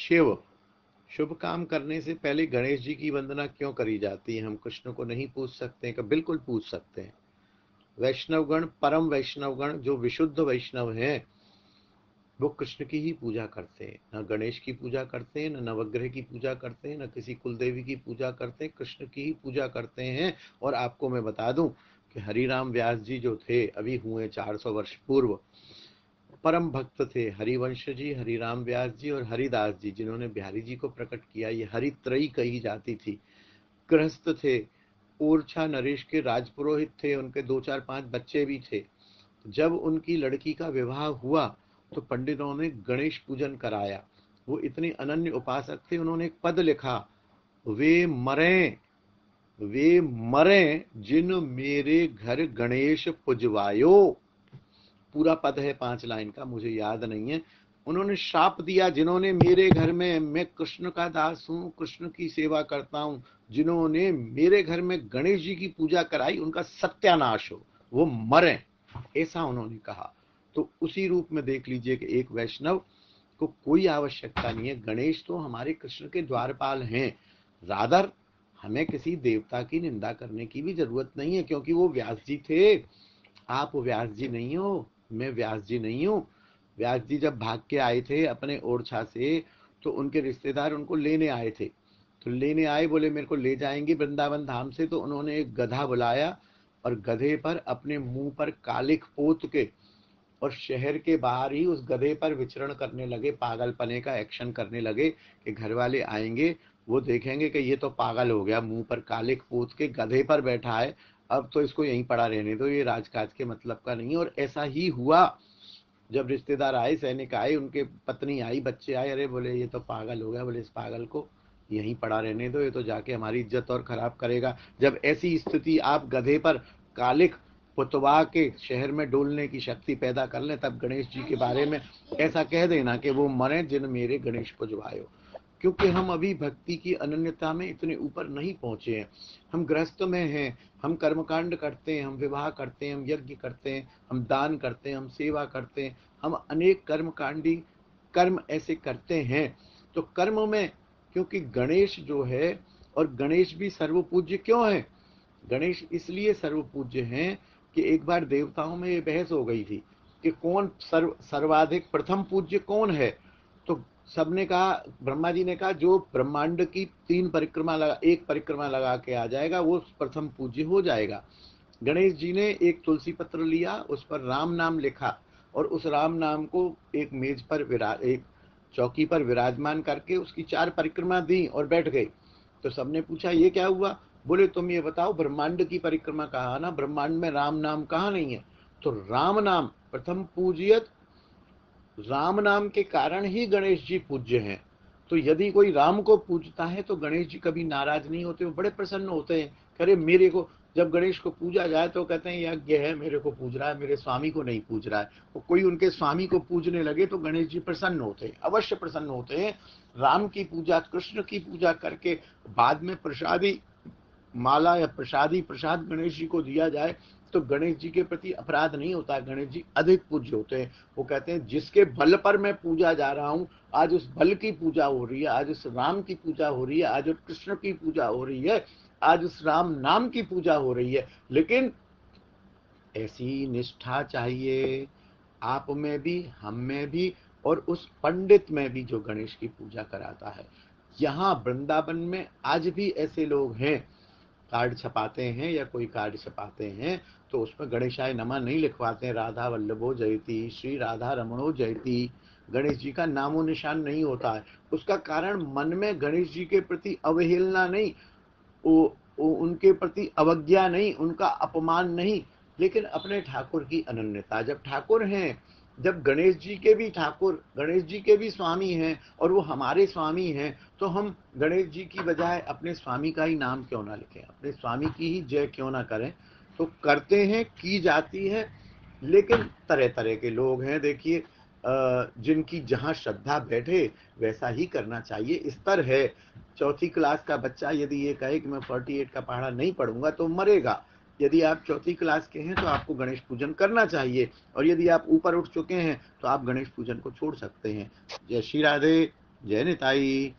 शिव, शुभ काम करने से पहले गणेश जी की वंदना क्यों करी जाती है? हम कृष्ण को नहीं पूछ सकते हैं? बिल्कुल पूछ सकते हैं। वैष्णवगण, परम वैष्णवगण जो विशुद्ध वैष्णव हैं, वो कृष्ण की ही पूजा करते हैं, न गणेश की पूजा करते हैं, न नवग्रह की पूजा करते हैं, न किसी कुल देवी की पूजा करते हैं, कृष्ण की ही पूजा करते हैं। और आपको मैं बता दूं कि हरिराम व्यास जी जो थे, अभी हुए 400 वर्ष पूर्व, परम भक्त थे। हरिवंश जी, हरिराम व्यास जी और हरिदास जी, जिन्होंने बिहारी जी को प्रकट किया, ये हरित्रयी कही जाती थी। गृहस्थ थे, ओरछा नरेश के राजपुरोहित थे, उनके 2 4 5 बच्चे भी थे। जब उनकी लड़की का विवाह हुआ तो पंडितों ने गणेश पूजन कराया। वो इतने अनन्य उपासक थे, उन्होंने एक पद लिखा, वे मरें, वे मरें जिन मेरे घर गणेश पुजवायो। पूरा पद है 5 लाइन का, मुझे याद नहीं है। उन्होंने श्राप दिया, जिन्होंने मेरे घर में, मैं कृष्ण का दास हूँ, कृष्ण की सेवा करता हूँ, जिन्होंने मेरे घर में गणेश जी की पूजा कराई, उनका सत्यानाश हो, वो मरें, ऐसा उन्होंने कहा। तो उसी रूप में देख लीजिए कि एक वैष्णव को कोई आवश्यकता नहीं है, गणेश तो हमारे कृष्ण के द्वारपाल हैं। रादर हमें किसी देवता की निंदा करने की भी जरूरत नहीं है, क्योंकि वो व्यास जी थे। आप व्यास जी नहीं हो, मैं व्यास जी नहीं हूँ। व्यास जी जब भाग के आए थे अपने ओरछा से, तो उनके रिश्तेदार उनको लेने आए थे। तो लेने आए, बोले मेरे को ले जाएंगे वृंदावन धाम से। तो उन्होंने एक गधा बुलाया और गधे पर अपने मुंह पर कालिख पोत के और शहर के बाहर ही उस गधे पर विचरण करने लगे, पागलपने का एक्शन करने लगे कि घर वाले आएंगे, वो देखेंगे कि ये तो पागल हो गया, मुंह पर कालिख पोत के गधे पर बैठा है, अब तो इसको यहीं पड़ा रहने दो, ये राजकाज के मतलब का नहीं है। और ऐसा ही हुआ। जब रिश्तेदार आए, सैनिक आए, उनके पत्नी आई, बच्चे आए, अरे बोले ये तो पागल हो गया, बोले इस पागल को यहीं पड़ा रहने दो, ये तो जाके हमारी इज्जत और खराब करेगा। जब ऐसी स्थिति आप गधे पर कालिख पुतवा के शहर में डोलने की शक्ति पैदा कर लें, तब गणेश जी के बारे में ऐसा कह देना कि वो मरे जिन मेरे गणेश पुजवायो। क्योंकि हम अभी भक्ति की अनन्यता में इतने ऊपर नहीं पहुंचे हैं। हम गृहस्थ में हैं, हम कर्मकांड करते हैं, हम विवाह करते हैं, हम यज्ञ करते हैं, हम दान करते हैं, हम सेवा करते हैं, हम अनेक कर्मकांडी कर्म ऐसे करते हैं। तो कर्म में, क्योंकि गणेश जो है, और गणेश भी सर्वपूज्य क्यों है? गणेश इसलिए सर्वपूज्य हैं कि एक बार देवताओं में ये बहस हो गई थी कि कौन सर्वाधिक प्रथम पूज्य कौन है। तो सबने कहा, ब्रह्मा जी ने कहा, जो ब्रह्मांड की 3 परिक्रमा लगा, एक परिक्रमा लगा के आ जाएगा, वो प्रथम पूज्य हो जाएगा। गणेश जी ने एक तुलसी पत्र लिया, उस पर राम नाम लिखा और उस राम नाम को एक मेज पर एक चौकी पर विराजमान करके उसकी 4 परिक्रमा दी और बैठ गए। तो सबने पूछा ये क्या हुआ? बोले तुम ये बताओ, ब्रह्मांड की परिक्रमा कहा ना, ब्रह्मांड में राम नाम कहाँ नहीं है? तो राम नाम प्रथम पूजियत, राम नाम के कारण ही गणेश जी पूज्य हैं। तो यदि कोई राम को पूजता है तो गणेश जी कभी नाराज नहीं होते, वो बड़े प्रसन्न होते हैं। अरे मेरे को, जब गणेश को पूजा जाए तो कहते हैं यज्ञ है, मेरे को पूज रहा है, मेरे स्वामी को नहीं पूज रहा है। तो कोई उनके स्वामी को पूजने लगे तो गणेश जी प्रसन्न होते हैं, अवश्य प्रसन्न होते हैं। राम की पूजा, कृष्ण की पूजा करके बाद में प्रसादी माला या प्रसादी प्रसाद गणेश जी को दिया जाए तो गणेश जी के प्रति अपराध नहीं होता है, गणेश जी अधिक पूज्य होते हैं। वो कहते हैं जिसके बल पर मैं पूजा जा रहा हूँ, आज उस बल की पूजा हो रही है, आज उस राम की पूजा हो रही है, आज उस कृष्ण की पूजा हो रही है, आज उस राम नाम की पूजा हो रही है। लेकिन ऐसी निष्ठा चाहिए आप में भी, हम में भी, और उस पंडित में भी जो गणेश की पूजा कराता है। यहाँ वृंदावन में आज भी ऐसे लोग हैं, कार्ड छपाते हैं या कोई कार्ड छपाते हैं तो उसमें गणेशाय नमः नहीं लिखवाते हैं, राधा वल्लभो जयती, श्री राधा रमणो जयती, गणेश जी का नामो निशान नहीं होता है। उसका कारण मन में गणेश जी के प्रति अवहेलना नहीं, उनके प्रति अवज्ञा नहीं, उनका अपमान नहीं, लेकिन अपने ठाकुर की अनन्यता। जब ठाकुर हैं, जब गणेश जी के भी ठाकुर, गणेश जी के भी स्वामी हैं और वो हमारे स्वामी हैं, तो हम गणेश जी की बजाय अपने स्वामी का ही नाम क्यों ना लिखें, अपने स्वामी की ही जय क्यों ना करें? तो करते हैं, की जाती है। लेकिन तरह तरह के लोग हैं, देखिए, जिनकी जहां श्रद्धा बैठे वैसा ही करना चाहिए। स्तर है। 4th क्लास का बच्चा यदि ये कहे कि मैं 48 का पहाड़ा नहीं पढ़ूंगा तो मरेगा। यदि आप 4th क्लास के हैं तो आपको गणेश पूजन करना चाहिए, और यदि आप ऊपर उठ चुके हैं तो आप गणेश पूजन को छोड़ सकते हैं। जय श्री राधे। जय निताई।